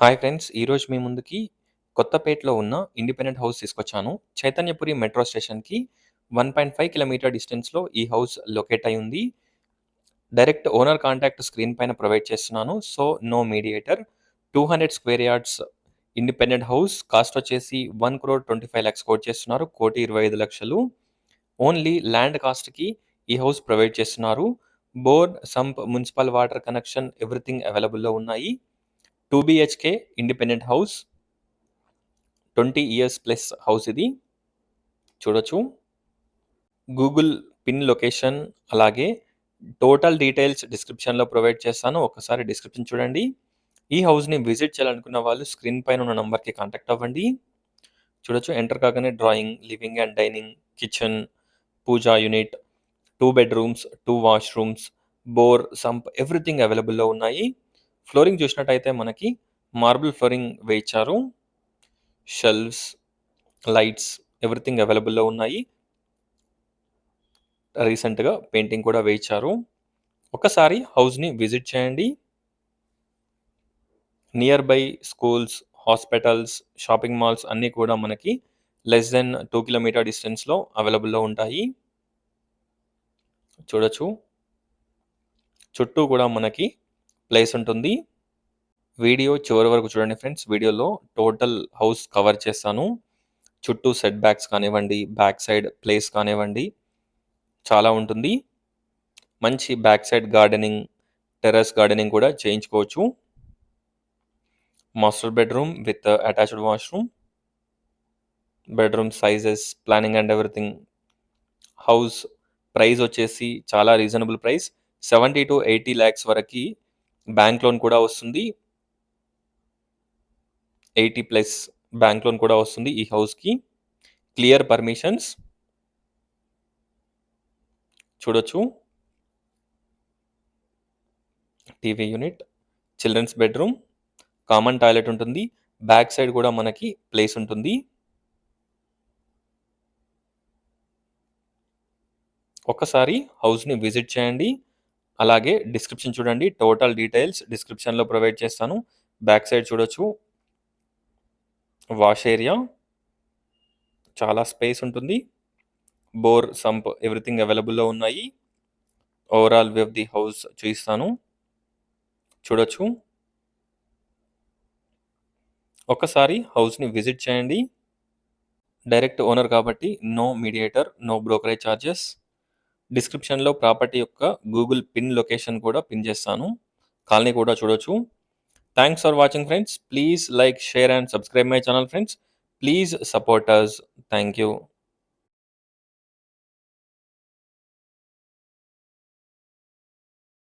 Hi friends! ఈరోజు మీ ముందుకి కొత్తపేటలో ఉన్న ఇండిపెండెంట్ హౌస్ తీసుకొచ్చాను. చైతన్యపురి మెట్రో స్టేషన్‌కి 1.5 కిలోమీటర్ డిస్టెన్స్‌లో ఈ హౌస్ లొకేట్ అయ్యి ఉంది. డైరెక్ట్ ఓనర్ కాంటాక్ట్ స్క్రీన్ పైన ప్రొవైడ్ చేస్తున్నాను. So, no mediator. 200 square yards independent house. Cost వచ్చేసి 1,25,00,000 కోట్ చేస్తున్నారు. 1,25,00,000 ఓన్లీ ల్యాండ్ కాస్ట్‌కి ఈ హౌస్ ప్రొవైడ్ చేస్తున్నారు. Bore, sump, municipal water connection everything అవైలబుల్‌లో ఉన్నాయి. 2 BHK independent house. 20 years plus house ఇది. చూడొచ్చు. గూగుల్ పిన్ లొకేషన్ అలాగే టోటల్ డీటెయిల్స్ డిస్క్రిప్షన్‌లో ప్రొవైడ్ చేస్తాను. ఒక్కసారి డిస్క్రిప్షన్ చూడండి. ఈ హౌస్‌ని విజిట్ చేయాలనుకున్న వాళ్ళు స్క్రీన్ పైన ఉన్న నంబర్‌కి కాంటాక్ట్ అవ్వండి. చూడొచ్చు ఎంటర్ కాగానే drawing, living and dining, kitchen, pooja unit, 2 bedrooms, 2 washrooms, bore, sump everything అవైలబుల్‌లో ఉన్నాయి. ఫ్లోరింగ్ చూసినట్టయితే మనకి మార్బుల్ ఫ్లోరింగ్ వేయించారు. షెల్వ్స్, లైట్స్ ఎవ్రీథింగ్ అవైలబుల్‌లో ఉన్నాయి. రీసెంట్‌గా పెయింటింగ్ కూడా వేయించారు. ఒకసారి హౌస్‌ని విజిట్ చేయండి. Near by schools, hospitals, shopping malls అన్నీ కూడా మనకి లెస్ దెన్ 2 కిలోమీటర్ డిస్టెన్స్‌లో అవైలబుల్‌లో ఉంటాయి. చూడొచ్చు. చుట్టూ కూడా మనకి ప్లేస్ ఉంటుంది. వీడియో చివరి వరకు చూడండి ఫ్రెండ్స్. వీడియోలో టోటల్ హౌస్ కవర్ చేస్తాను. చుట్టూ సెట్ బ్యాక్స్ కానివ్వండి, బ్యాక్ సైడ్ ప్లేస్ కానివ్వండి చాలా ఉంటుంది. మంచి back side gardening, terrace gardening కూడా చేయించుకోవచ్చు. Master bedroom with attached washroom. Bedroom sizes, planning and everything. House price వచ్చేసి చాలా రీజనబుల్ ప్రైస్. 70-80 లాక్స్ వరకి బ్యాంక్ లోన్ కూడా వస్తుంది. 80 ప్లస్ బ్యాంక్ లోన్ కూడా వస్తుంది ఈ హౌస్‌కి. Clear permissions. చూడొచ్చు. TV unit, children's bedroom, common toilet ఉంటుంది. బ్యాక్ సైడ్ కూడా మనకి ప్లేస్ ఉంటుంది. ఒక్కసారి హౌస్‌ని విజిట్ చేయండి. అలాగే డిస్క్రిప్షన్ చూడండి. టోటల్ డీటెయిల్స్ డిస్క్రిప్షన్‌లో ప్రొవైడ్ చేస్తాను. బ్యాక్ సైడ్ చూడొచ్చు. వాష్ ఏరియా, చాలా స్పేస్ ఉంటుంది. బోర్, సంప్ ఎవ్రీథింగ్ అవైలబుల్‌లో ఉన్నాయి. Overall view of the house చూపిస్తాను. చూడొచ్చు. ఒక్కసారి హౌస్‌ని విజిట్ చేయండి. డైరెక్ట్ ఓనర్ కాబట్టి no mediator, no brokerage charges. డిస్క్రిప్షన్‌లో ప్రాపర్టీ యొక్క గూగుల్ పిన్ లొకేషన్ కూడా పిన్ చేస్తాను. కాలనీ కూడా చూడొచ్చు. Thanks for watching friends. Please like, share and subscribe my channel friends. Please support us. Thank you.